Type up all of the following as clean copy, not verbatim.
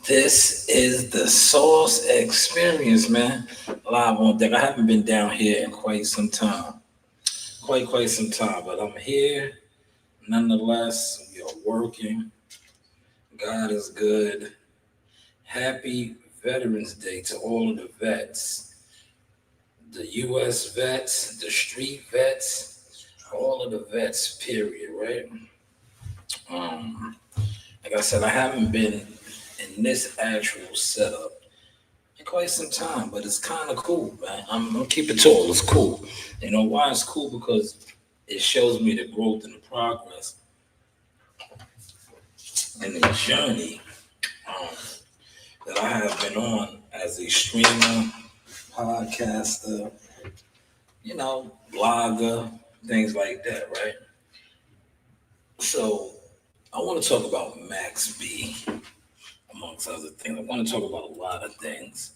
This is the Sauce Experience, man. Live on deck. I haven't been down here in quite some time. Quite some time, but I'm here nonetheless. We are working. God is good. Happy Veterans Day to all of the vets, the U.S. vets, the street vets, all of the vets, period, right? Um, like I said, I haven't been in this actual setup in quite some time, but it's kind of cool, man. I'm gonna keep it tall. It's cool. You know why it's cool? Because it shows me the growth and the progress and the journey um, that I have been on as a streamer, podcaster, blogger, things like that, right? So I want to talk about Max B, amongst other things. I want to talk about a lot of things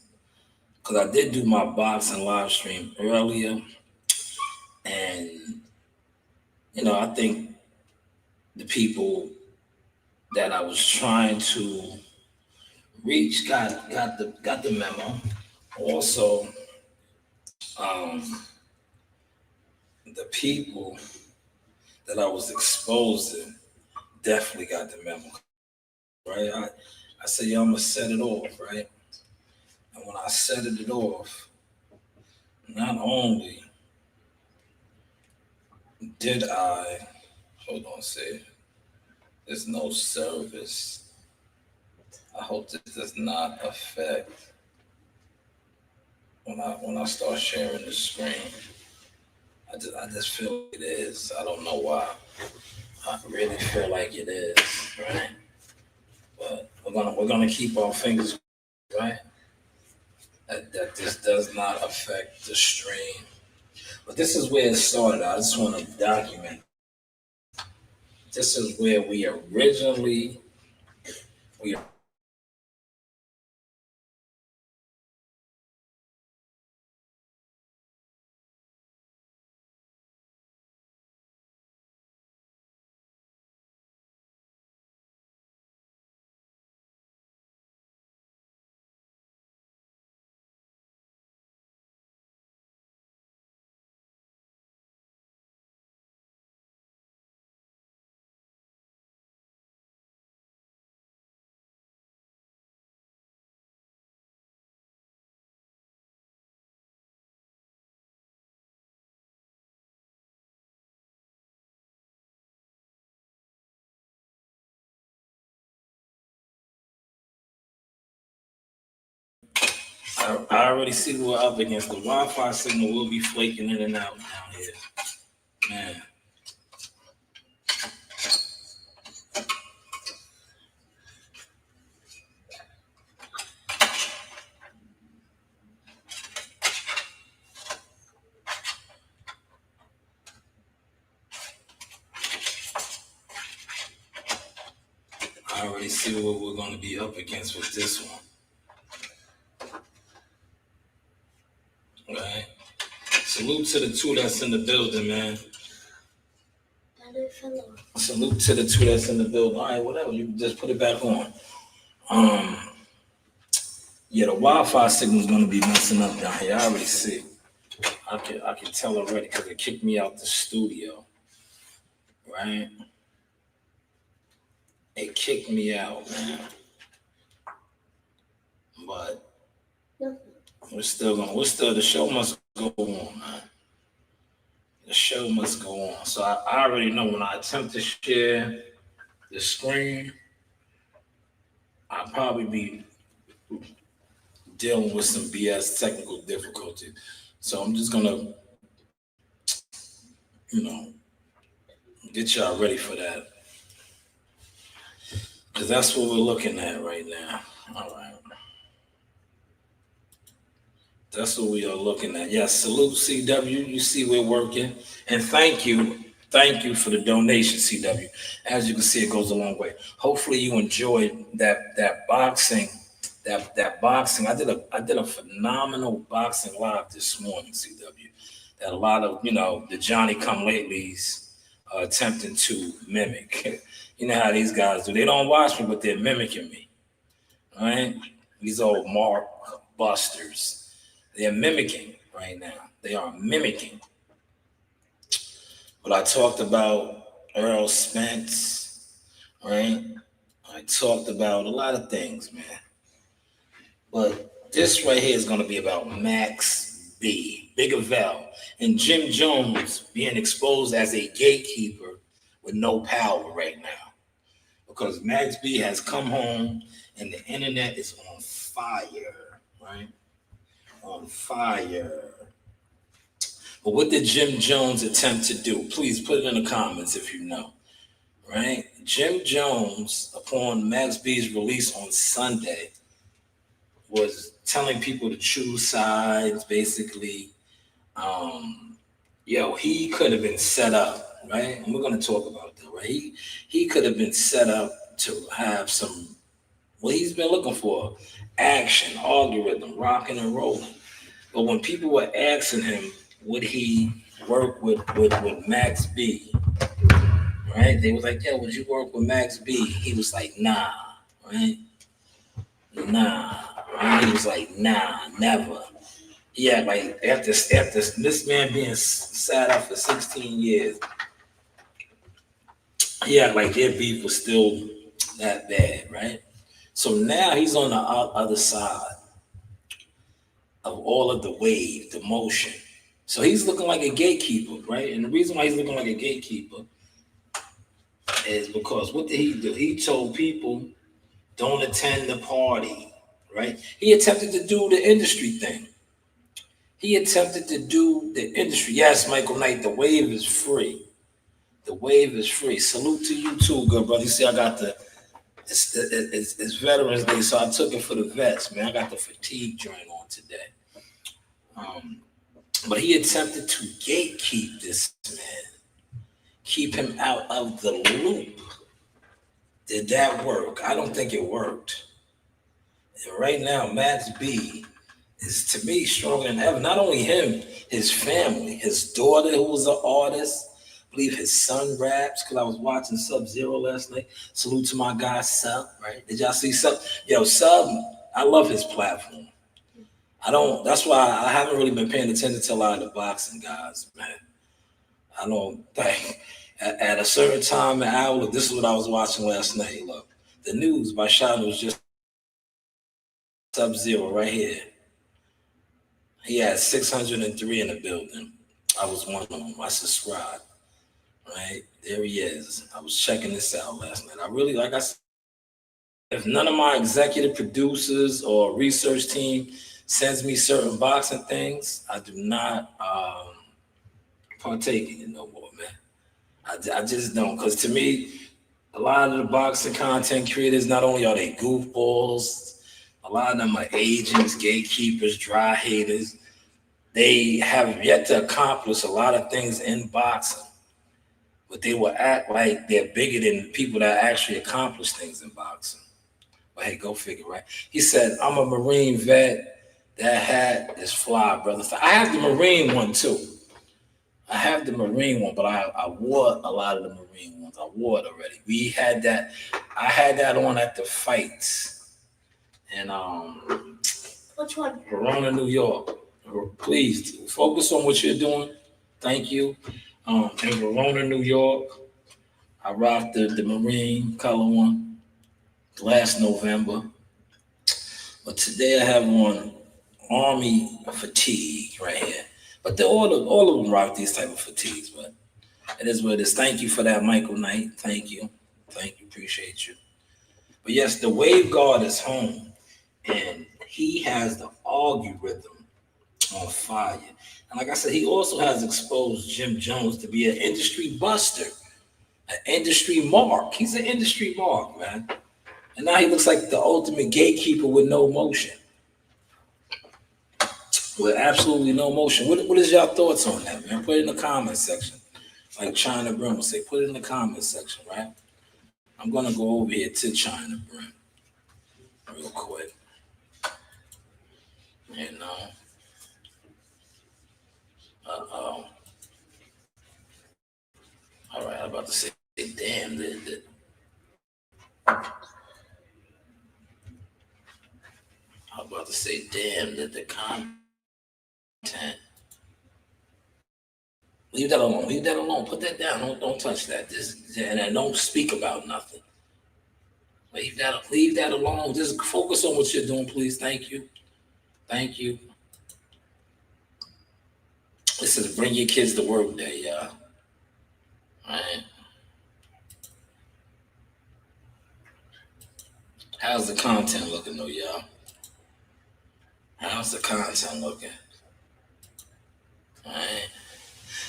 because I did do my boxing live stream earlier, and I think the people that I was trying to reach got the memo. Also, um, the people that I was exposing definitely got the memo, right? I said, yo, I'm gonna set it off, right? And when I set it off, not only did I hold on, say there's no service. I hope this does not affect when I start sharing the screen. I just feel like it is. I don't know why. I really feel like it is, right? But we're gonna keep our fingers right that this does not affect the stream. But this is where it started. I just want to document. This is where we I already see what we're up against. The Wi-Fi signal will be flaking in and out down here, man. I already see what we're going to be up against with this one. Right. Salute to the two that's in the building, man. Salute to the two that's in the building. All right, whatever. You can just put it back on. Um, yeah, the Wi-Fi signal's gonna be messing up down here. I already see. I can tell already because it kicked me out the studio. Right? It kicked me out, man. But the show must go on, man. The show must go on. So I already know when I attempt to share the screen, I'll probably be dealing with some BS technical difficulty. So I'm just gonna, you know, get y'all ready for that. because that's what we're looking at right now. All right, that's what we are looking at. Yes, salute CW. You see, we're working, and thank you for the donation, CW. As you can see, it goes a long way. Hopefully, you enjoyed that boxing. That boxing, I did a phenomenal boxing live this morning, CW. That a lot of the Johnny Come Latelys are attempting to mimic. You know how these guys do. They don't watch me, but they're mimicking me. Right? These old Mark Busters. They're mimicking right now. They are mimicking. But I talked about Earl Spence, right? I talked about a lot of things, man. But this right here is going to be about Max B, Big Avell, and Jim Jones being exposed as a gatekeeper with no power right now. Because Max B has come home and the internet is on fire, right? On fire. But what did Jim Jones attempt to do? Please put it in the comments if you know, right? Jim Jones, upon Max B's release on Sunday, was telling people to choose sides, basically. He could have been set up, right? And we're going to talk about that, right? He could have been set up to have some, what he's been looking for, action, algorithm, rocking and rolling. But when people were asking him, would he work with Max B, right? They was like, would you work with Max B? He was like, nah, right? Nah. Right? He was like, nah, never. Yeah, like after this man being sat up for 16 years, yeah, like their beef was still that bad, right? So now he's on the other side of all of the wave, the motion. So he's looking like a gatekeeper, right? And the reason why he's looking like a gatekeeper is because what did he do? He told people, don't attend the party, right? He attempted to do the industry thing. He attempted to do the industry. Yes, Michael Knight, the wave is free. The wave is free. Salute to you too, good brother. You see, I got it's Veterans Day, so I took it for the vets, man. I got the fatigue joint on today. But he attempted to gatekeep this man, keep him out of the loop. Did that work? I don't think it worked. And right now, Max B is, to me, stronger than ever. Not only him, his family, his daughter, who was an artist. I believe his son raps, because I was watching Sub-Zero last night. Salute to my guy, Sub, right? Did y'all see Sub? Yo, Sub, I love his platform. That's why I haven't really been paying attention to a lot of the boxing guys, man. I don't think, at a certain time and hour, this is what I was watching last night. Look, the news by Shanewz just Sub-Zero right here. He had 603 in the building. I was one of them. I subscribed. Right? There he is. I was checking this out last night. I really, like I said, if none of my executive producers or research team sends me certain boxing things, I do not partake in it no more, man. I just don't. Because to me, a lot of the boxing content creators, not only are they goofballs, a lot of them are agents, gatekeepers, dry haters. They have yet to accomplish a lot of things in boxing, but they will act like they're bigger than people that actually accomplish things in boxing. But hey, go figure, right? He said, I'm a Marine vet. That hat is fly, brother. I have the Marine one too. I have the Marine one, but I wore a lot of the Marine ones. I wore it already. We had that. I had that on at the fights. And which one? Verona, New York. Please focus on what you're doing. Thank you. In Verona, New York, I rocked the Marine color one last November. But today I have on Army fatigue right here. But all of them rock these type of fatigues. But it is what it is. Thank you for that, Michael Knight. Thank you. Appreciate you. But yes, the Wave Guard is home, and he has the algorithm on fire. And like I said, he also has exposed Jim Jones to be an industry buster, an industry mark. He's an industry mark, man. And now he looks like the ultimate gatekeeper with no motion. With absolutely no motion. What is y'all thoughts on that, man? Put it in the comment section. Like China Brim will say, put it in the comment section, right? I'm gonna go over here to China Brim real quick. You know. Uh-oh. All right, I'm about to say, damn, I'm about to say, damn, the content. Leave that alone. Leave that alone. Put that down. Don't touch that. And don't speak about nothing. Leave that alone. Just focus on what you're doing, please. Thank you. Thank you. This is bring your kids to work day, y'all. All right. How's the content looking though, y'all? How's the content looking? All right.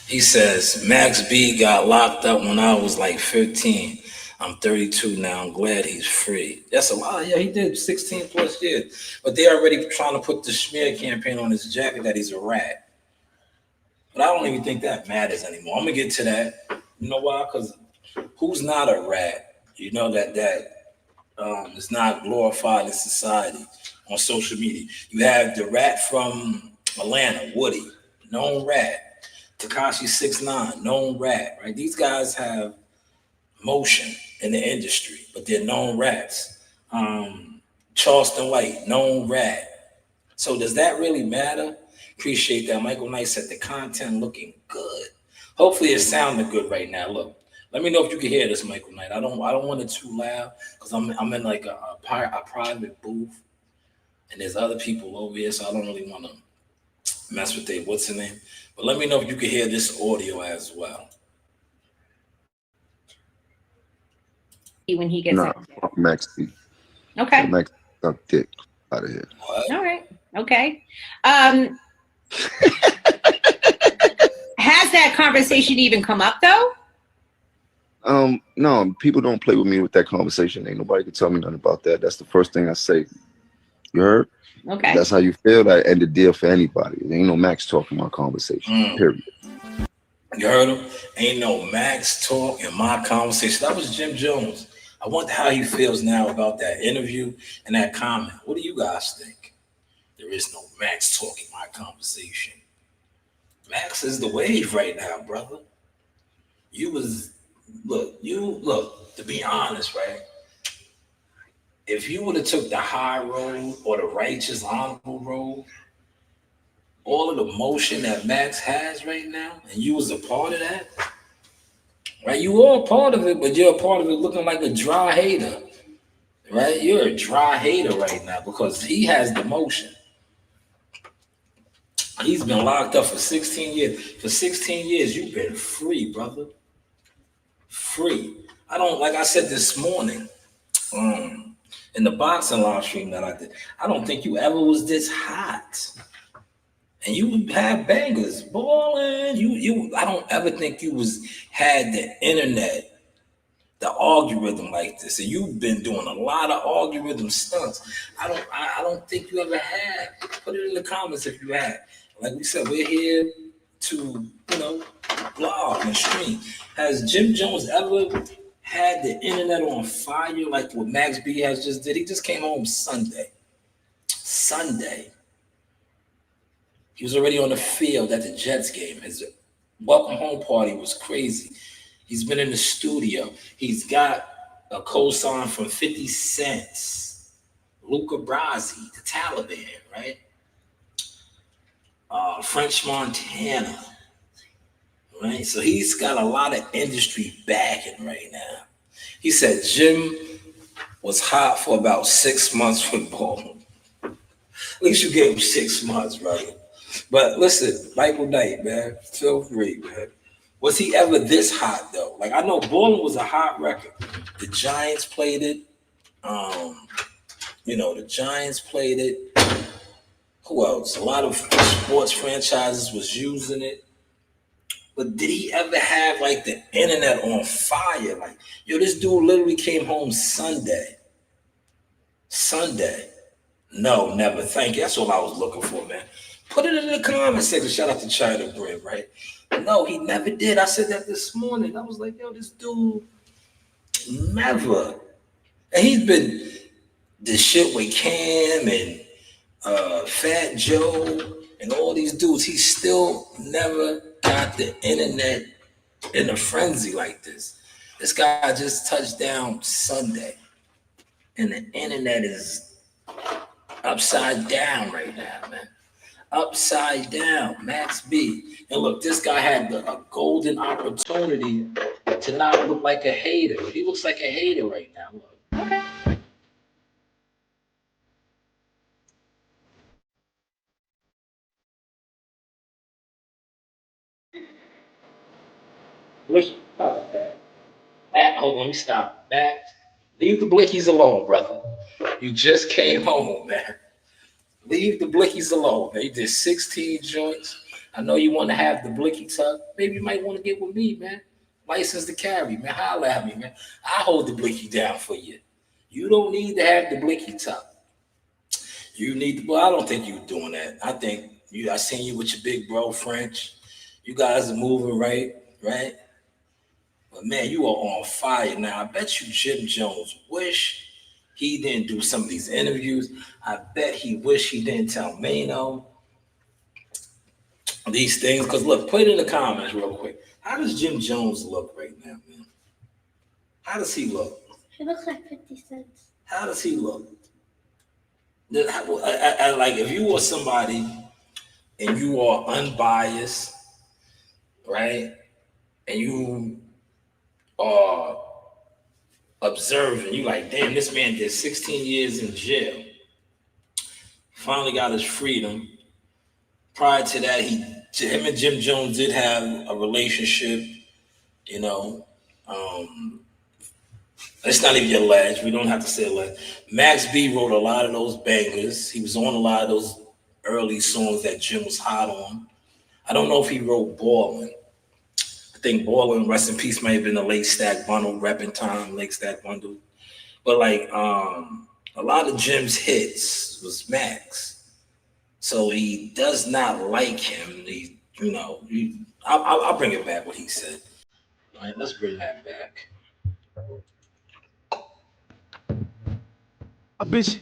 He says, Max B got locked up when I was like 15. I'm 32 now. I'm glad he's free. That's a lot. Yeah, he did 16 plus years. But they're already trying to put the smear campaign on his jacket that he's a rat. But I don't even think that matters anymore. I'm going to get to that. You know why? Because who's not a rat? You know that is not glorified in society on social media. You have the rat from Atlanta, Woody, known rat. Tekashi 6ix9ine, known rat, right? These guys have motion in the industry, but they're known rats. Charleston White, known rat. So does that really matter? Appreciate that. Michael Knight said the content looking good. Hopefully it's sounding good right now. Look, let me know if you can hear this, Michael Knight. I don't want it too loud because I'm in like a private booth, and there's other people over here, so I don't really want to mess with their what's the name. But let me know if you can hear this audio as well. When he gets fuck Max B. Okay. Max suck dick out of here. What? All right. Okay. Has that conversation even come up though? No, people don't play with me with that conversation. Ain't nobody can tell me nothing about that. That's the first thing I say. You heard? Okay. That's how you feel. That end the deal for anybody. There ain't no Max talk in my conversation. Period. You heard him? Ain't no Max talk in my conversation. That was Jim Jones. I wonder how he feels now about that interview and that comment. What do you guys think? There is no Max talk in my conversation. Max is the wave right now, brother. Look, to be honest, right? If you would have took the high road or the righteous, honorable road, all of the motion that Max has right now, and you was a part of that, right? You are a part of it, but you're a part of it looking like a dry hater, right? You're a dry hater right now because he has the motion. He's been locked up for 16 years. For 16 years, you've been free, brother. Free. Like I said this morning, in the boxing live stream that I did, I don't think you ever was this hot. And you had bangers, balling. I don't ever think you had the internet, the algorithm like this. And you've been doing a lot of algorithm stunts. I don't think you ever had. Put it in the comments if you had. Like we said, we're here to, blog and stream. Has Jim Jones ever had the internet on fire like what Max B has just did? He just came home Sunday. He was already on the field at the Jets game. His welcome home party was crazy. He's been in the studio. He's got a co-sign from 50 Cent, Luca Brasi, the Taliban, right? French Montana, right? So he's got a lot of industry backing right now. He said Jim was hot for about 6 months with ball. At least you gave him 6 months, brother. But listen, Michael Knight, man, feel free, man. Was he ever this hot though? Like I know Ballin' was a hot record. The Giants played it. The Giants played it. Who else? A lot of sports franchises was using it. But did he ever have like the internet on fire? Like, this dude literally came home Sunday. Sunday. No, never. Thank you. That's all I was looking for, man. Put it in the comment section. Shout out to China Bread, right? No, he never did. I said that this morning. I was like, yo, this dude never. And he's been the shit with Cam and Fat Joe and all these dudes. He still never got the internet in a frenzy like this. This guy just touched down Sunday, and the internet is upside down right now, man. Upside down, Max B. And look, this guy had a golden opportunity to not look like a hater. He looks like a hater right now. Look. Look. Matt, hold on, let me stop. Matt, leave the blickies alone, brother. You just came home, man. Leave the blickies alone. They did 16 joints. I know you want to have the blicky tuck. Maybe you might want to get with me, man. License to carry, man. Holla at me, man. I hold the blicky down for you. You don't need to have the blicky tuck. You need to, well, I don't think you're doing that. I think I seen you with your big bro French. You guys are moving right? But man, you are on fire now. I bet you Jim Jones wish he didn't do some of these interviews. I bet he wish he didn't tell Mano these things. Because look, put it in the comments real quick. How does Jim Jones look right now, man? How does he look? He looks like 50 cents. How does he look? Like if you were somebody and you are unbiased, right? And you are observing, you like, damn, this man did 16 years in jail. Finally got his freedom. Prior to that, him and Jim Jones did have a relationship, you know. It's not even alleged. We don't have to say alleged. Max B wrote a lot of those bangers. He was on a lot of those early songs that Jim was hot on. I don't know if he wrote Ballin'. I think Ballin', rest in peace, might have been a late stack bundle, repping time, late stack bundle. But like a lot of Jim's hits was Max. So he does not like him. I'll bring it back what he said. All right, let's bring that back. A bitch.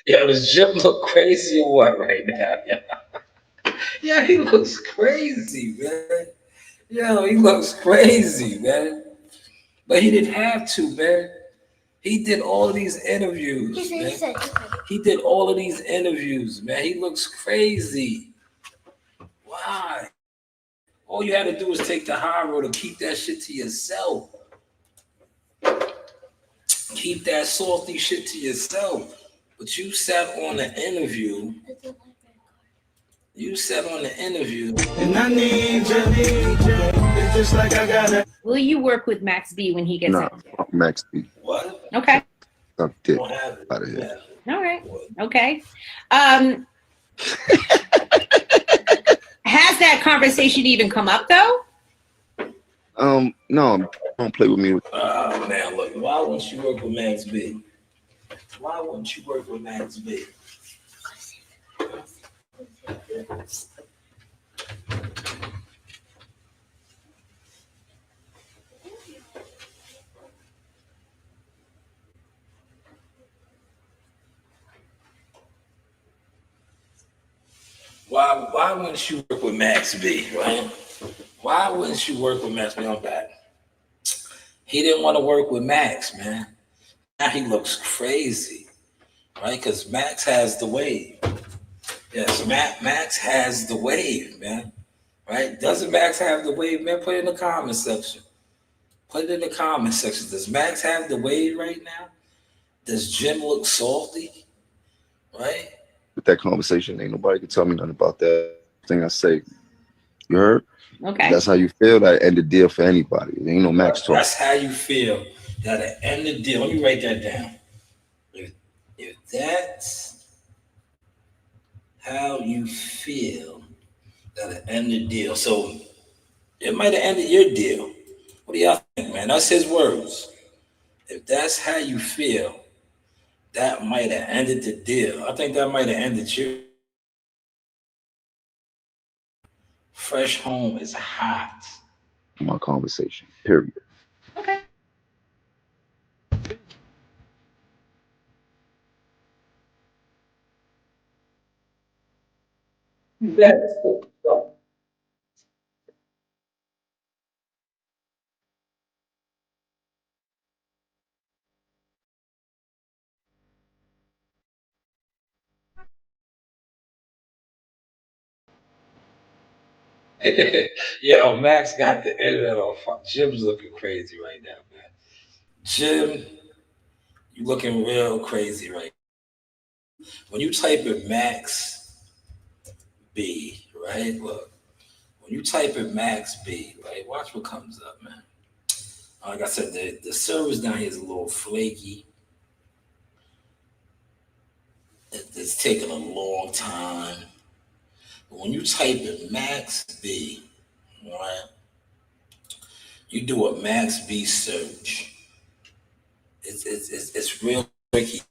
Yeah, does Jim look crazy or what right now? Yeah, he looks crazy, man. Yeah, he looks crazy, man. But he didn't have to, man. He did all of these interviews, man. He did all of these interviews, man. He looks crazy. Why? All you had to do was take the high road and keep that shit to yourself. Keep that salty shit to yourself. But you sat on an interview. You sat on the interview. And I need you. It's just like I got it. Will you work with Max B when he gets Nah, out? fuck Max B. What? Okay. Suck dick Don't have it. out of here. All right. Okay. Has that conversation even come up though? No, don't play with me. Oh man, look, why wouldn't you work with Max B? Why wouldn't you work with Max B? Why wouldn't you work with Max B, right? Why wouldn't you work with Max B? I'm back. He didn't want to work with Max, man. Now he looks crazy, right? Because Max has the wave. Yes, Max has the wave, man. Right? Doesn't Max have the wave, man? Put it in the comment section. Put it in the comment section. Does Max have the wave right now? Does Jim look salty? Right? With that conversation, ain't nobody can tell me nothing about that thing I say. You heard? If Okay. that's how you feel, that end the deal for anybody. There ain't no max talk. That's how you feel. That at the end of the deal. Let me write that down. If that's how you feel, that at the end of the deal. So it might have ended your deal. What do y'all think, man? That's his words. If that's how you feel, that might have ended the deal. I think that might have ended your fresh home is hot. My conversation. Period. Okay. Yo, Max got the internet on fire. Jim's looking crazy right now, man. Jim, you looking real crazy right now. When you type in Max B, right? Look, when you type in Max B, right? Watch what comes up, man. Like I said, the service down here is a little flaky. It's taking a long time. But when you type in Max B, right? You do a Max B search. It's real tricky.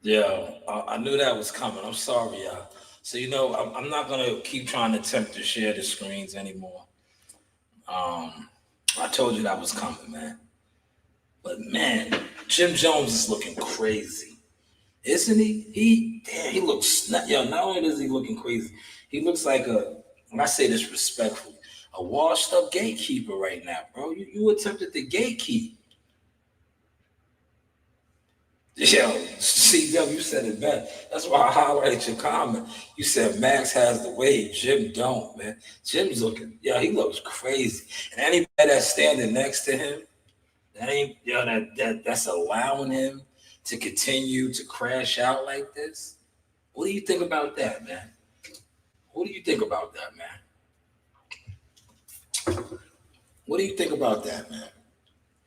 Yeah, I knew that was coming. I'm sorry, y'all. So I'm not gonna keep trying to attempt to share the screens anymore. Um, I told you that was coming, man. But man, Jim Jones is looking crazy, isn't he? He looks yo. Not only does he looking crazy, he looks like and I say this respectfully, a washed up gatekeeper right now, bro. You attempted to gatekeep. Yo, CW, you said it best. That's why I highlighted your comment. You said Max has the wave, Jim don't, man. Jim's looking, he looks crazy. And anybody that's standing next to him, that ain't, that's allowing him to continue to crash out like this. What do you think about that, man? What do you think about that, man? What do you think about that, man?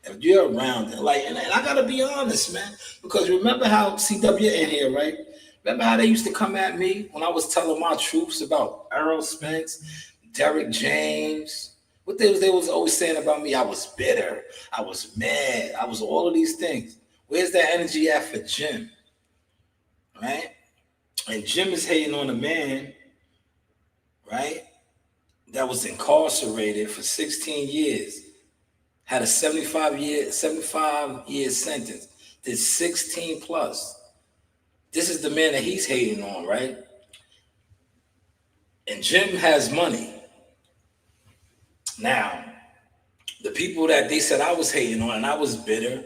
If you're around it, and I gotta be honest, man, because remember how CW in here, right? Remember how they used to come at me when I was telling my troops about Errol Spence, Derek James, what they was always saying about me? I was bitter, I was mad, I was all of these things. Where's that energy at for Jim, right? And Jim is hating on a man, right, that was incarcerated for 16 years. Had a 75 year sentence, did 16 plus. This is the man that he's hating on, right? And Jim has money. Now, the people that they said I was hating on and I was bitter,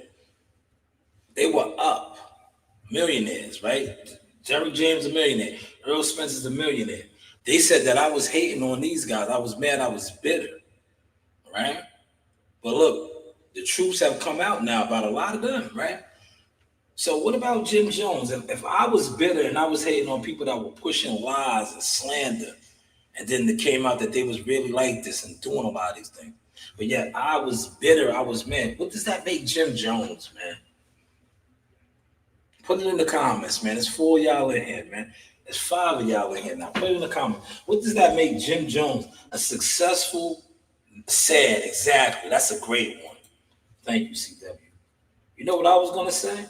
they were up. Millionaires, right? Jerry James a millionaire. Earl Spencer's a millionaire. They said that I was hating on these guys. I was mad, I was bitter, right? But look, the truths have come out now about a lot of them, right? So what about Jim Jones? If I was bitter and I was hating on people that were pushing lies and slander And then it came out that they was really like this and doing a lot of these things. But yet I was bitter. I was mad. What does that make Jim Jones, man? Put it in the comments, man. It's 4 of y'all in here, man. There's 5 of y'all in here now. Put it in the comments. What does that make Jim Jones? A successful, sad, exactly. That's a great one. Thank you, CW. You know what I was going to say?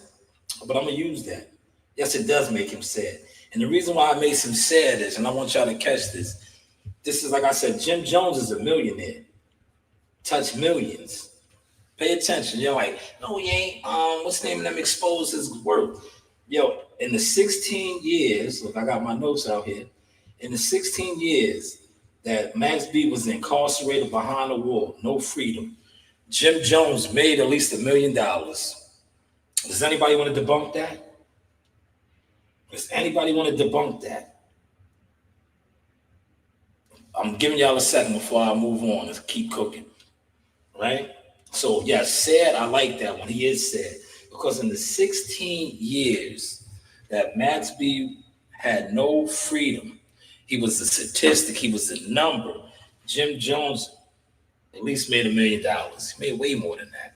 But I'm going to use that. Yes, it does make him sad. And the reason why it makes him sad is, and I want y'all to catch this, this is, like I said, Jim Jones is a millionaire. Touched millions. Pay attention. You're like, no, he ain't. What's the name of them? Expose his worth. Yo, in the 16 years, look, I got my notes out here. In the 16 years that Max B was incarcerated behind a wall, no freedom, Jim Jones made at least $1 million. Does anybody want to debunk that? Does anybody want to debunk that? I'm giving y'all a second before I move on and keep cooking, right? So, yeah, sad, I like that one. He is sad. Because in the 16 years that Max B had no freedom, he was a statistic, he was a number. Jim Jones at least made $1 million. He made way more than that.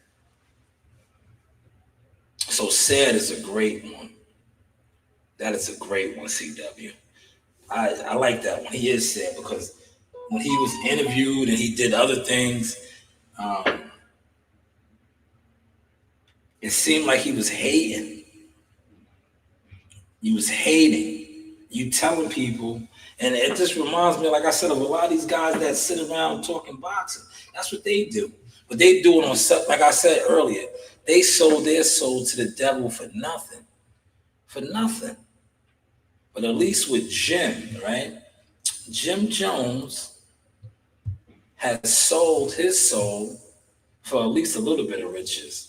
So sad is a great one. That is a great one, CW. I like that one. He is sad because when he was interviewed and he did other things, it seemed like he was hating. He was hating. You telling people, and it just reminds me, like I said, of a lot of these guys that sit around talking boxing. That's what they do. But they do it on stuff, like I said earlier, they sold their soul to the devil for nothing. For nothing. But at least with Jim, right? Jim Jones has sold his soul for at least a little bit of riches.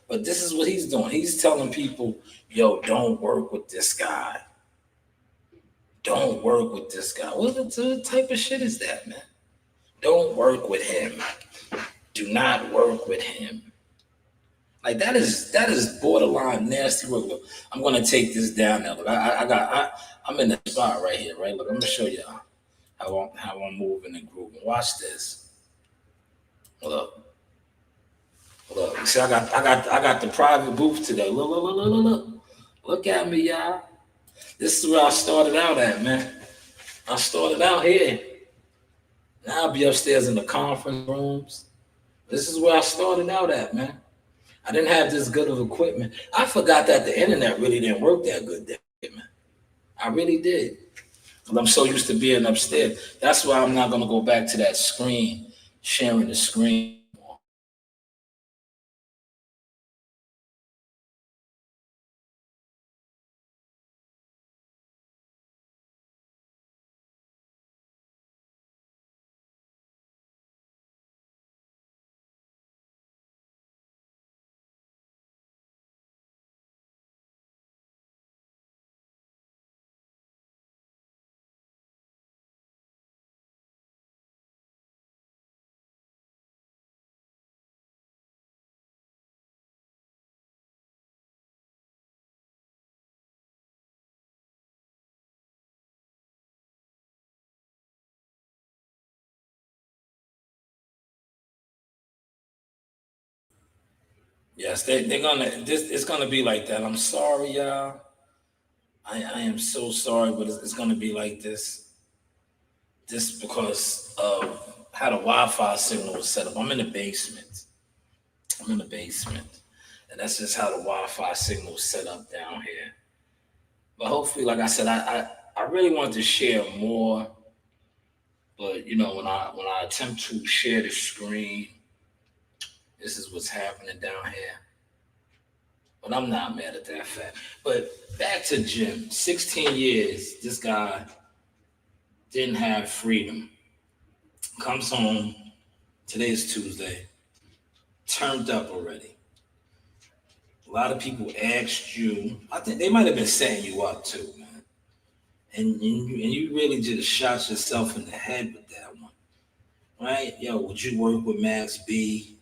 But this is what he's doing. He's telling people, yo, don't work with this guy. Don't work with this guy. What type of shit is that, man? Don't work with him. Do not work with him. Like that is borderline nasty work. Look, I'm gonna take this down now. Look, I'm in the spot right here, right? Look, I'm gonna show y'all how I'm moving and grooving. Watch this. Look. You see, I got the private booth today. Look. Look at me, y'all. This is where I started out at, man. I started out here. Now I'll be upstairs in the conference rooms. This is where I started out at, man. I didn't have this good of equipment. I forgot that the internet really didn't work that good there, man. I really did. Because I'm so used to being upstairs. That's why I'm not going to go back to that screen, sharing the screen. Yes, they're gonna. It's gonna be like that. I'm sorry, y'all. I am so sorry, but it's gonna be like this. Just because of how the Wi-Fi signal was set up. I'm in the basement. And that's just how the Wi-Fi signal is set up down here. But hopefully, like I said, I really want to share more. But you know, when I attempt to share the screen, this is what's happening down here. But I'm not mad at that fact. But back to Jim. 16 years, this guy didn't have freedom. Comes home, today's Tuesday, turned up already. A lot of people asked you, I think they might have been setting you up too, man. And you really just shot yourself in the head with that one, right? Yo, would you work with Max B?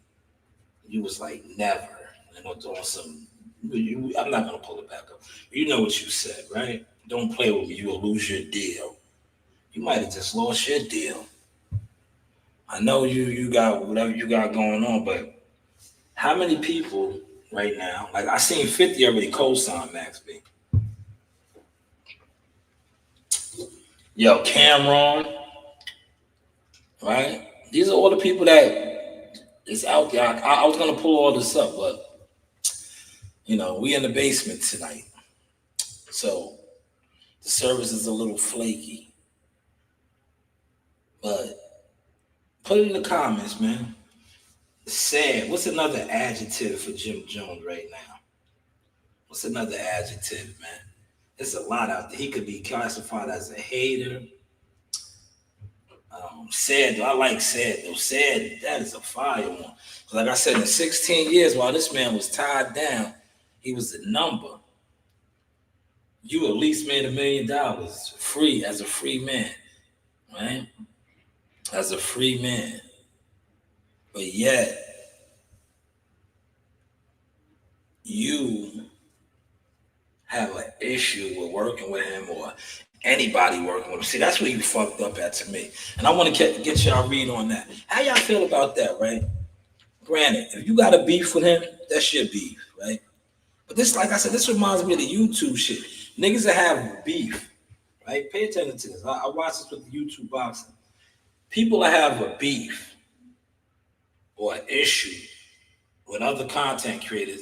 You was like, never. And I'm doing some, I'm not gonna pull it back up. You know what you said, right? Don't play with me, you'll lose your deal. You might have just lost your deal. I know you got whatever you got going on, but how many people right now? Like I seen 50 already co-sign Max B. Yo, Cameron, right? These are all the people that is out there. I was gonna pull all this up, but we in the basement tonight, so the service is a little flaky. But put it in the comments, man. Sad. What's another adjective for Jim Jones right now? What's another adjective, man? There's a lot out there. He could be classified as a hater. Sad though. I like sad though. Sad, that is a fire one. Like I said, in 16 years while this man was tied down, he was the number. You at least made $1 million free as a free man, right? As a free man. But yet, you have an issue with working with him or anybody working with him. See, that's where you fucked up at to me. And I want to get y'all read on that. How y'all feel about that, right? Granted, if you got a beef with him, that's your beef, right? But this, like I said, this reminds me of the YouTube shit. Niggas that have beef, right? Pay attention to this. I watch this with the YouTube boxing. People that have a beef or an issue with other content creators,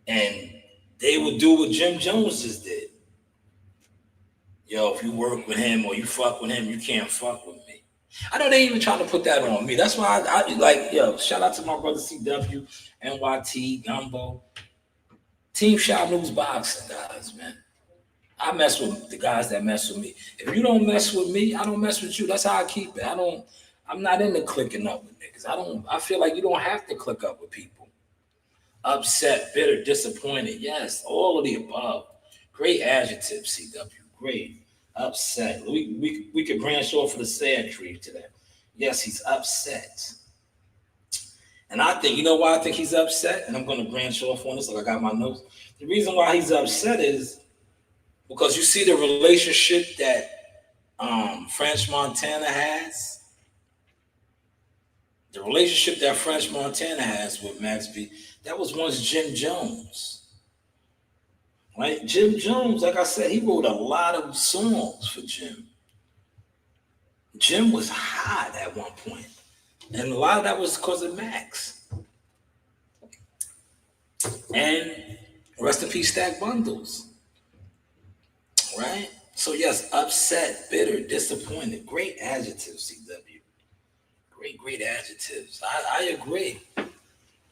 and they would do what Jim Jones just did. Yo, if you work with him or you fuck with him, you can't fuck with me. I know they even trying to put that on me. That's why I like, yo, shout out to my brother CW, NYT, Gumbo. Team Shanewz Boxing, guys, man. I mess with the guys that mess with me. If you don't mess with me, I don't mess with you. That's how I keep it. I'm not into clicking up with niggas. I feel like you don't have to click up with people. Upset, bitter, disappointed. Yes, all of the above. Great adjective, CW. Great. Upset. We could branch off of the sad tree to that. Yes, he's upset. And I think, you know why I think he's upset? And I'm going to branch off on this, like I got my notes. The reason why he's upset is because you see the relationship that French Montana has. The relationship that French Montana has with Max B, that was once Jim Jones. Right? Jim Jones, like I said, he wrote a lot of songs for Jim. Jim was hot at one point. And a lot of that was because of Max. And rest in peace, Stack Bundles. Right? So yes, upset, bitter, disappointed. Great adjectives, CW. Great adjectives. I agree.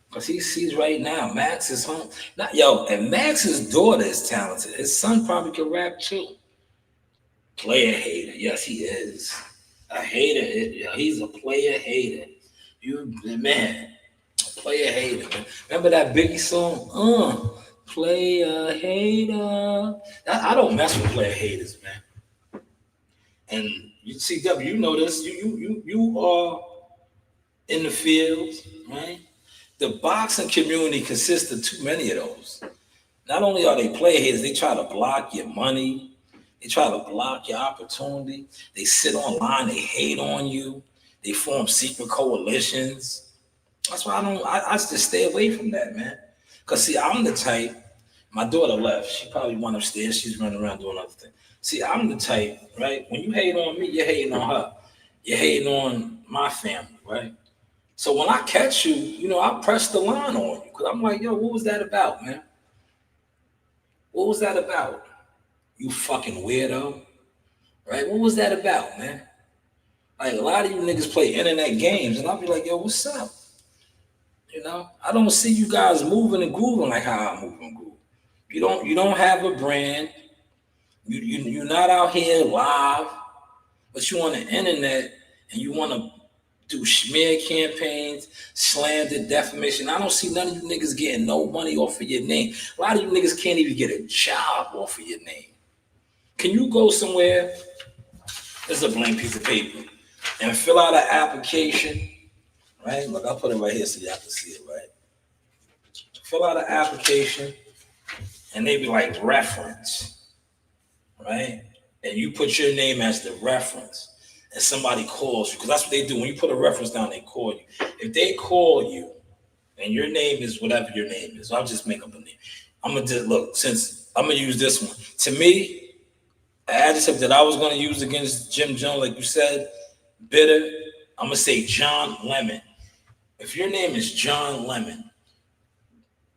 Because he sees right now, Max is home. And Max's daughter is talented. His son probably can rap too. Player hater. Yes, he is. A hater. He's a player hater. Man, a player hater. Man. Remember that Biggie song? Player hater. I don't mess with player haters, man. And you see, W, you know this. You are in the field, right? The boxing community consists of too many of those. Not only are they player haters, they try to block your money. They try to block your opportunity. They sit online. They hate on you. They form secret coalitions. That's why I just stay away from that, man. Because, see, I'm the type, my daughter left. She probably went upstairs. She's running around doing other things. See, I'm the type, right? When you hate on me, you're hating on her. You're hating on my family, right? So when I catch you, I press the line on you. Because I'm like, yo, what was that about, man? What was that about? You fucking weirdo. Right? What was that about, man? Like, a lot of you niggas play internet games, and I'll be like, yo, what's up? I don't see you guys moving and grooving like how I move and groove. You don't have a brand. You're not out here live, but you on the internet and you want to do smear campaigns, slander, defamation. I don't see none of you niggas getting no money off of your name. A lot of you niggas can't even get a job off of your name. Can you go somewhere? This is a blank piece of paper. And fill out an application, right? Look, I'll put it right here so y'all can see it, right? Fill out an application, and they be like reference, right? and you put your name as the reference, and somebody calls you, because that's what they do. When you put a reference down, they call you. If they call you and your name is whatever your name is, I'll just make up a name. I'm gonna just look, since I'm gonna use this one. To me, an adjective that I was gonna use against Jim Jones, like you said, bitter, I'm gonna say John Lemon. If your name is John Lemon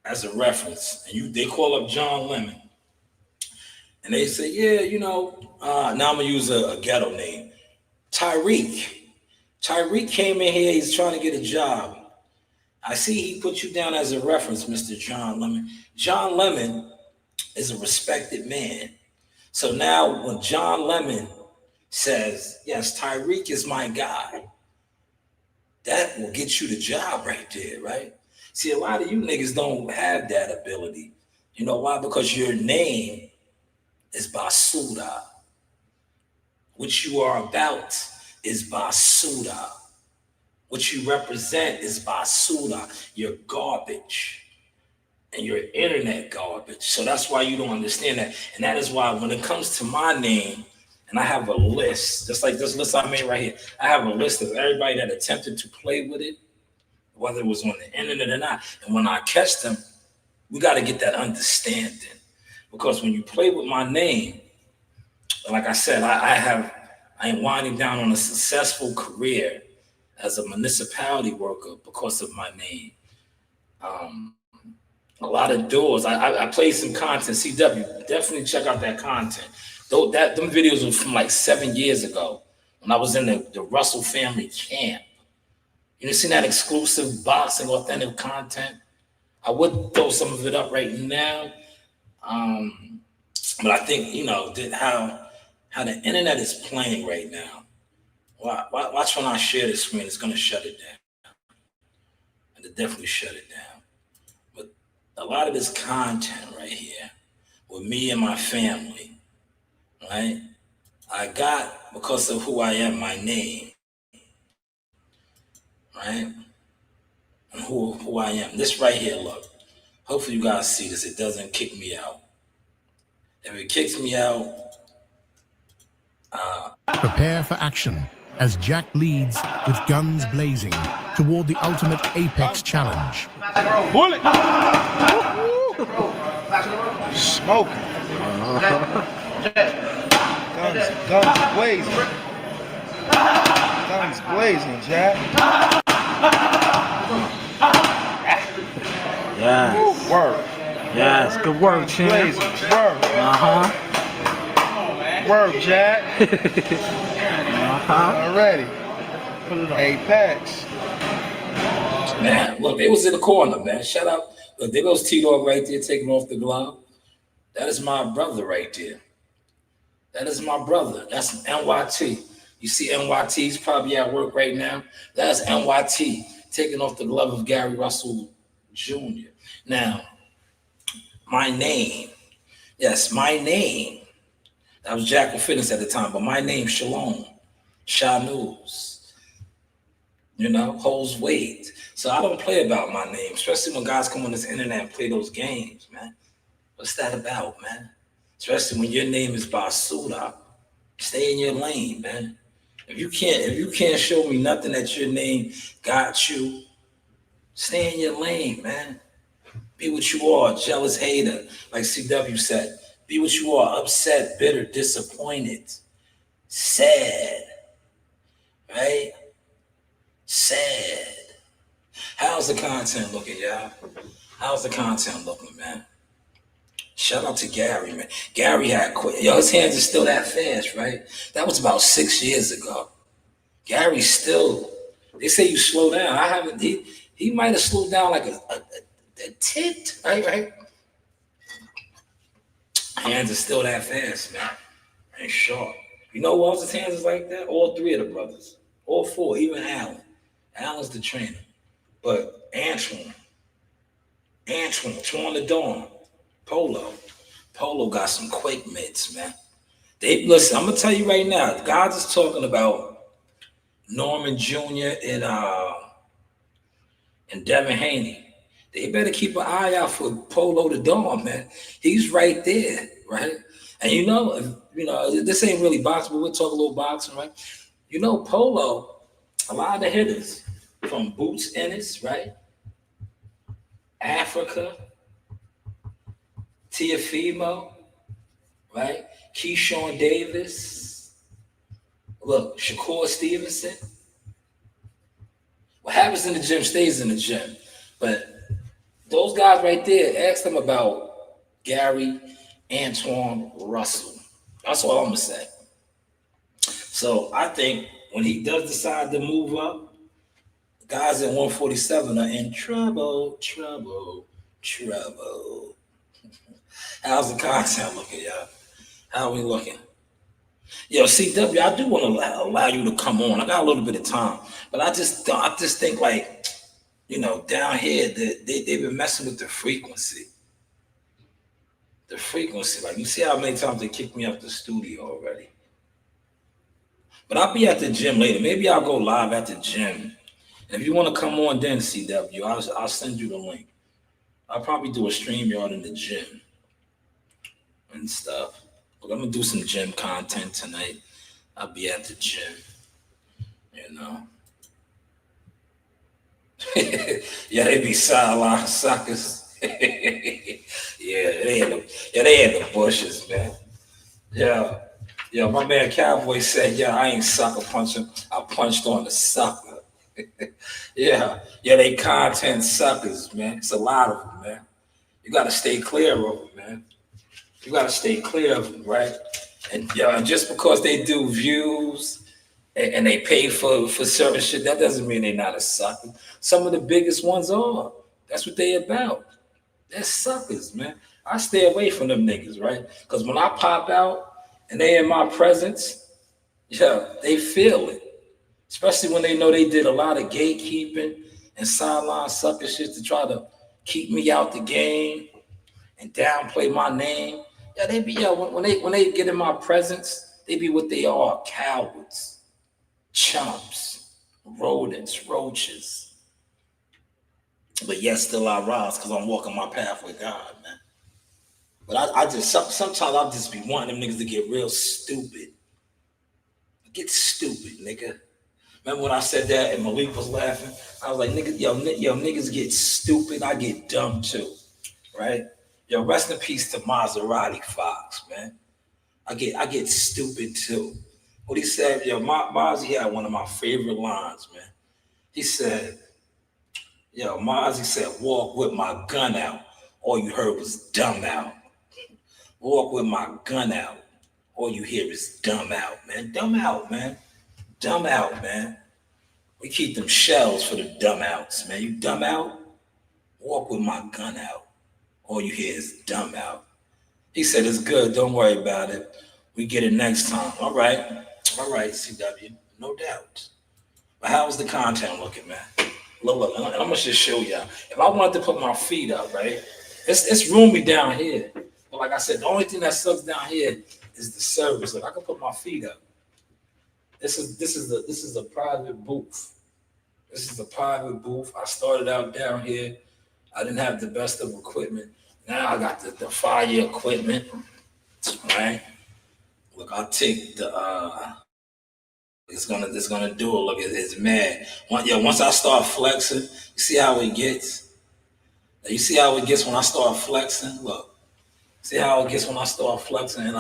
as a reference, and they call up John Lemon, and they say, yeah, now I'm gonna use a ghetto name, Tyreek. Tyreek came in here, he's trying to get a job. I see he put you down as a reference, Mr. John Lemon. John Lemon is a respected man. So now when John Lemon says, yes, Tyreek is my guy, that will get you the job right there, right? See, a lot of you niggas don't have that ability. You know why? Because your name is Basuda. What you are about is Basuda. What you represent is Basuda. You're garbage. And you're internet garbage. So that's why you don't understand that. And that is why when it comes to my name, and I have a list, just like this list I made right here, I have a list of everybody that attempted to play with it, whether it was on the internet or not. And when I catch them, we got to get that understanding. Because when you play with my name, like I said, I am winding down on a successful career as a municipality worker because of my name. A lot of doors. I played some content. CW, definitely check out that content. Them videos were from like 7 years ago when I was in the Russell family camp. You seen that exclusive boxing authentic content? I would throw some of it up right now. But I think, how the internet is playing right now. Watch when I share the screen, it's going to shut it down. And to definitely shut it down. But a lot of this content right here with me and my family, right? I got because of who I am, my name, right? And who I am. This right here, look. Hopefully you guys see this. It doesn't kick me out. If it kicks me out, prepare for action as Jack leads with guns blazing toward the ultimate Apex challenge. Bullet! Smoking. Guns blazing. Guns blazing, Jack. yes. Work. Yes, good work, champ. Blazing. Work. Work, Jack. Already. Apex. Man, look, they was in the corner, man. Shout out. Look, there goes T-Dog right there taking off the glove. That is my brother right there. That is my brother. That's NYT. You see NYT's probably at work right now. That's NYT taking off the glove of Gary Russell Jr. Now, my name. Yes, my name. That was Jackal Fitness at the time, but my name, Shalom. Shanewz. Holds weight. So I don't play about my name, especially when guys come on this internet and play those games, man. What's that about, man? Especially when your name is Basuda. Stay in your lane, man. If you can't show me nothing that your name got you, stay in your lane, man. Be what you are, jealous hater, like CW said. Be what you are, upset, bitter, disappointed, sad, right? Sad. How's the content looking, y'all? How's the content looking, man? Shout out to Gary, man. Gary had quit. Yo, his hands are still that fast, right? That was about 6 years ago. Gary still, they say you slow down. I haven't, he might have slowed down like a tit, right? Hands are still that fast, man. And sharp. You know who else's hands is like that? All three of the brothers. All four, even Alan. Alan's the trainer. But Antoine, Twan the Dawn, Polo got some quake mitts, man. Listen, I'm gonna tell you right now, God is talking about Norman Jr. and Devin Haney. They better keep an eye out for Polo the Dawn, man. He's right there, right? And this ain't really boxing, but we'll talk a little boxing, right? Polo, a lot of the hitters from Boots Ennis, right? Africa, Tiafimo, right? Keyshawn Davis, look, Shakur Stevenson. What happens in the gym stays in the gym. But those guys right there, ask them about Gary Antoine Russell. That's all I'm going to say. So I think when he does decide to move up, guys at 147 are in trouble. How's the content looking, y'all? How are we looking? Yo, CW, I do want to allow you to come on. I got a little bit of time, but I just think like, down here they've been messing with the frequency. The frequency, like you see how many times they kicked me out the studio already. But I'll be at the gym later. Maybe I'll go live at the gym. And if you want to come on, then CW, I'll send you the link. I'll probably do a StreamYard in the gym and stuff. But I'm gonna do some gym content tonight. I'll be at the gym, Yeah, they be sideline suckers. They in the bushes, man. Yeah, my man Cowboy said, I ain't sucker punching. I punched on the sucker. yeah, they content suckers, man. It's a lot of them, man. You got to stay clear of them, man. You got to stay clear of them, right? And just because they do views and they pay for certain shit, that doesn't mean they're not a sucker. Some of the biggest ones are. That's what they about. They're suckers, man. I stay away from them niggas, right? Because when I pop out and they in my presence, they feel it. Especially when they know they did a lot of gatekeeping and sideline sucker shit to try to keep me out the game and downplay my name. They be when they get in my presence, they be what they are, cowards, chumps, rodents, roaches. But yet still I rise because I'm walking my path with God, man. But I just sometimes I just be wanting them niggas to get real stupid. Get stupid, nigga. Remember when I said that and Malik was laughing? I was like, niggas get stupid. I get dumb too, right? Rest in peace to Maserati Fox, man. I get stupid too. What he said, Mozzie had one of my favorite lines, man. He said, Mozzie said, walk with my gun out. All you heard was dumb out. Walk with my gun out. All you hear is dumb out, man. Dumb out, man. Dumb out, man. We keep them shells for the dumb outs, man. You dumb out? Walk with my gun out. All you hear is dumb out. He said, it's good. Don't worry about it. We get it next time. All right, CW. No doubt. But how's the content looking, man? Look, I'm going to just show y'all. If I wanted to put my feet up, right? It's roomy down here. But like I said, the only thing that sucks down here is the service. Like I can put my feet up. This is a private booth. This is a private booth. I started out down here. I didn't have the best of equipment. Now I got the fire equipment, right? Look, I'll take the it's gonna do it. Look, it's mad. Once I start flexing, you see how it gets. You see how it gets when I start flexing. Look, see how it gets when I start flexing, and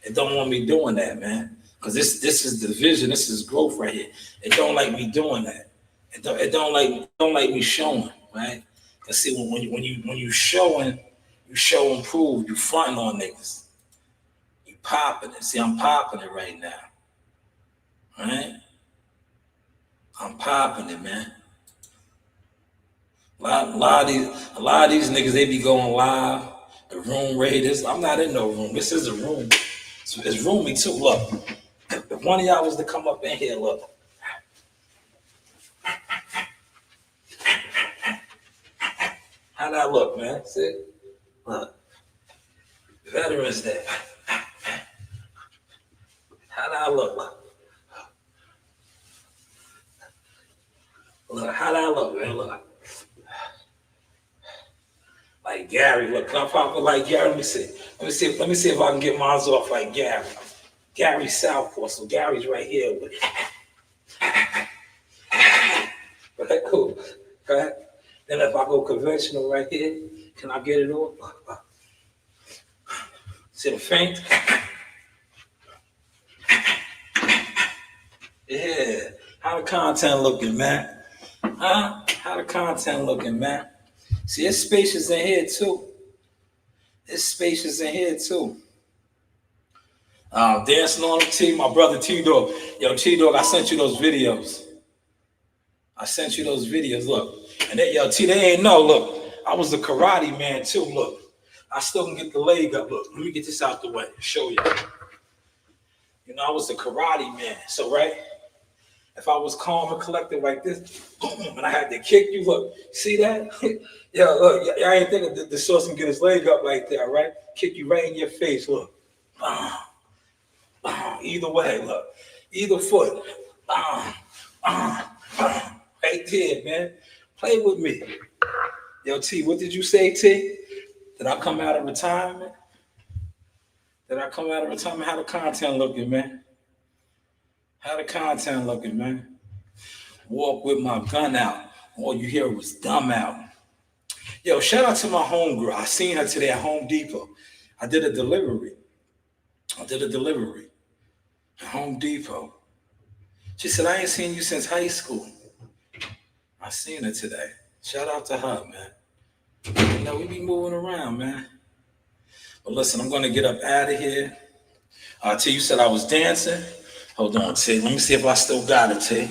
it don't want me doing that, man. Because this is the vision. This is growth right here. It don't like me doing that. It don't like me showing, right? Cause see when you showing, you show and prove. You fronting on niggas. You popping it. See, I'm popping it right now, right? I'm popping it, man. A lot of these niggas, they be going live. The room raiders. I'm not in no room. This is a room. It's roomy too. Look, if one of y'all was to come up in here, look. How that look, man? See? Look. Veterans Day. How that look? Look, how that look, man? Look. Like Gary. Look, can I pop it like Gary? Let me see. Let me see if I can get mine off like Gary. Gary's Southpaw, so Gary's right here. Okay, cool. Okay. Then if I go conventional right here, can I get it off? See the faint? Yeah. How the content looking, man? Huh? How the content looking, man? See, it's spacious in here too. It's spacious in here too. Dancing on the T, my brother T-Dog. Yo, T-Dog, I sent you those videos. Look. And then, yo, T, they ain't know, look. I was the karate man too, look. I still can get the leg up, look. Let me get this out the way, show you. You know, I was the karate man. So, right? If I was calm and collected like this, boom, and I had to kick you, look, see that? Yo, look, I ain't thinking the source can get his leg up like that, right? Kick you right in your face, look. Either way, look. Either foot. Right there, man. Play with me. Yo, T, what did you say, T? Did I come out of retirement? How the content looking, man? Walk with my gun out. All you hear was dumb out. Yo, shout out to my homegirl. I seen her today at Home Depot. I did a delivery at Home Depot. She said, I ain't seen you since high school. I seen her today. Shout out to her, man. You know, we be moving around, man. But listen, I'm going to get up out of here. T, you said I was dancing. Hold on, T. Let me see if I still got it, T.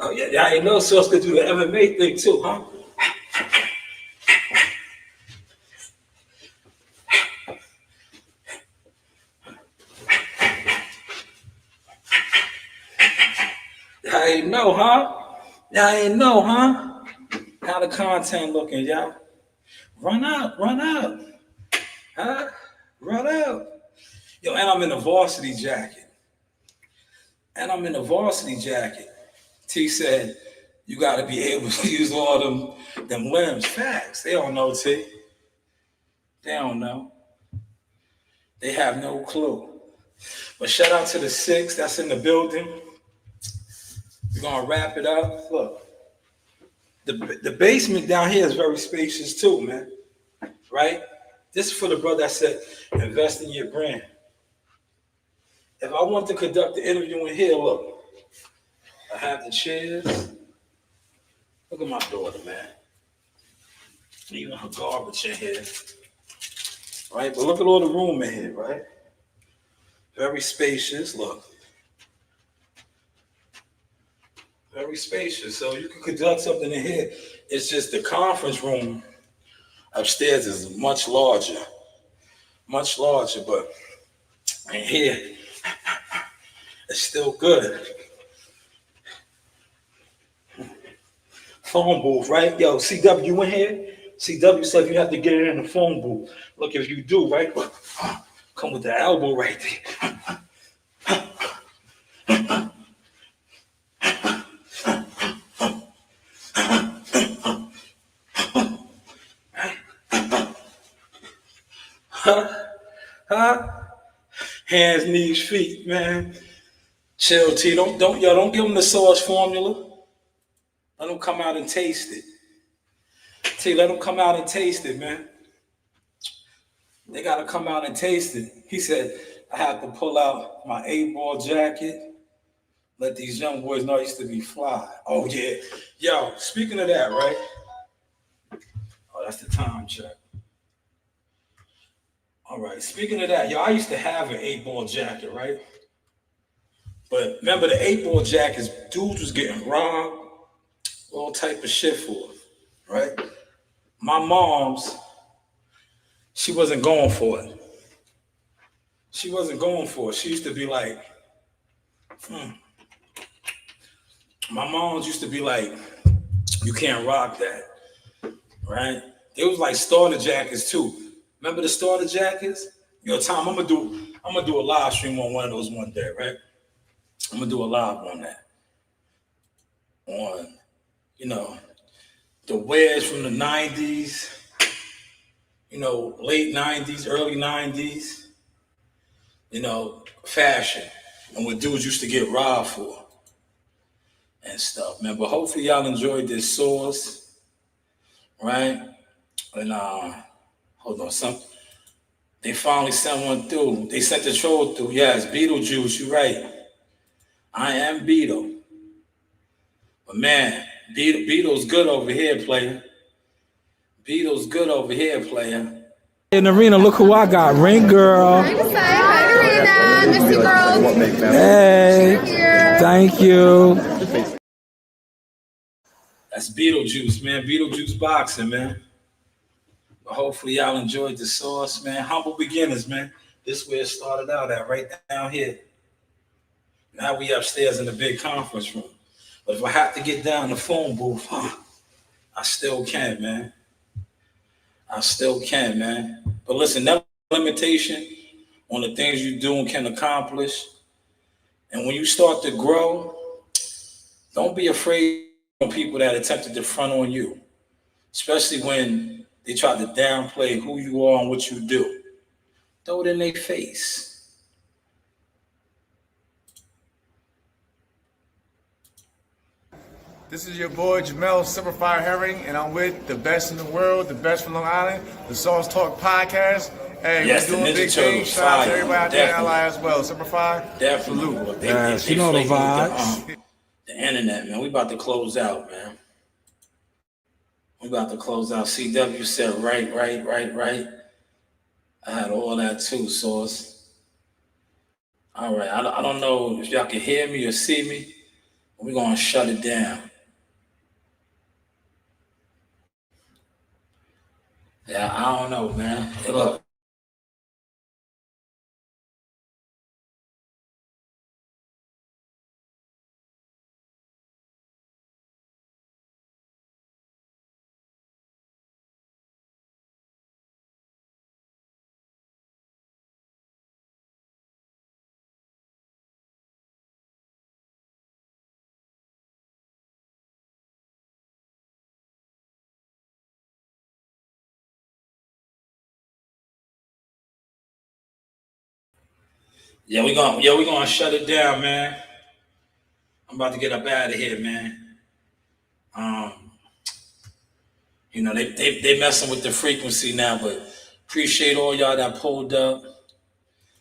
Oh, yeah, y'all ain't know Sauce could do the MMA thing too, huh? Y'all ain't know, huh? How the content looking, y'all? Run out. Huh? Run out. Yo, and I'm in a varsity jacket. T said, you got to be able to use all them limbs. Facts. They don't know, T. They don't know. They have no clue. But shout out to the 6 that's in the building. We're going to wrap it up. Look, the basement down here is very spacious too, man. Right? This is for the brother that said, invest in your brand. If I want to conduct the interview in here, look, I have the chairs. Look at my daughter, man. Even her garbage in here. Right? But look at all the room in here, right? Very spacious, look. Very spacious. So you can conduct something in here. It's just the conference room upstairs is much larger. But in here, it's still good. Phone booth, right? Yo, CW in here. CW said you have to get in the phone booth. Look, if you do, right? Come with the elbow right there. Hands, knees, feet, man. Chill, T. Don't give them the sauce formula. Let them come out and taste it. T, let them come out and taste it, man. They gotta come out and taste it. He said, I have to pull out my 8-ball jacket. Let these young boys know I used to be fly. Oh yeah. Yo, speaking of that, right? Oh, that's the time check. All right, speaking of that, yo, I used to have an 8-ball jacket, right? But remember the 8-ball jackets, dudes was getting robbed, all type of shit for it, right? My mom's, she wasn't going for it. She used to be like, My mom's used to be like, You can't rock that, right? It was like starter jackets too. Remember the starter jackets? Yo, Tom, I'm gonna do a live stream on one of those one day, right? I'm gonna do a live on that. On, you know, the wears from the 90s, you know, late 90s, early 90s, you know, fashion, and what dudes used to get robbed for and stuff, man. But hopefully y'all enjoyed this sauce, right? And hold on, they finally sent one through. They sent the troll through. Yes, Beetlejuice, you're right. I am Beetle. But man, Beetle's good over here, player. Beetle's good over here, player. In the arena, look who I got. Ring girl. Hi, Arena. Miss you, girls. Hey. Thank you. That's Beetlejuice, man. Beetlejuice boxing, man. But hopefully y'all enjoyed the sauce, man. Humble beginners, man. This is where it started out at, right down here. Now we upstairs in the big conference room. But if I have to get down the phone booth, I still can, man. I still can, man. But listen, never limitation on the things you do and can accomplish. And when you start to grow, don't be afraid of people that attempted to front on you, especially when they try to downplay who you are and what you do. Throw it in their face. This is your boy Jamel Simplified Herring, and I'm with the best in the world, the best from Long Island, the Sauce Talk Podcast. Hey, Yes, we're the doing Ninja big Turtles, things. Shout out to fire. everybody out there in Definitely. LA as well. Simplified. Definitely. Salute. Yes, you know the flagrant vibes. The internet, man. We about to close out, man. We about to close out. CW said right. I had all that too, Sauce. All right. I don't know if y'all can hear me or see me. We're going to shut it down. Yeah, I don't know, man. Hey, look. Yeah, we're gonna shut it down, man. I'm about to get up out of here, man. You know, they messing with the frequency now, but appreciate all y'all that pulled up.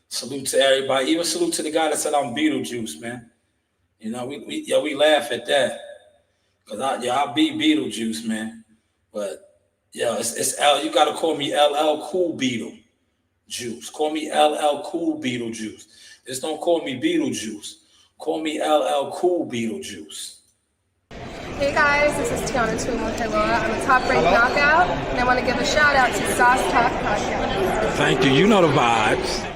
Salute to everybody. Even salute to the guy that said I'm Beetlejuice, man. You know, we laugh at that. Cause I be Beetlejuice, man. But yeah, it's L. You gotta call me LL Cool Beetle Juice. Call me LL Cool Beetlejuice. Just don't call me Beetlejuice. Call me LL Cool Beetlejuice. Hey guys, this is Tiana Tuamoteloa. I'm a top ranked knockout, and I want to give a shout out to Sauce Talk Podcast. Thank you. You know the vibes.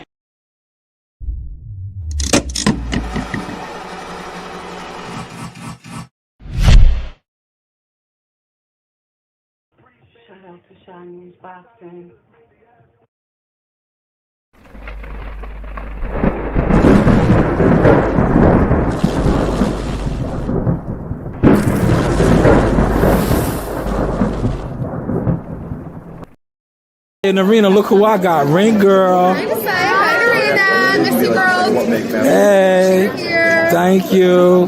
Shout out to Shanewz Boxing. In the arena, look who I got. Ring girl. Hi, Arena. Miss you, girls. Hey. Thank you.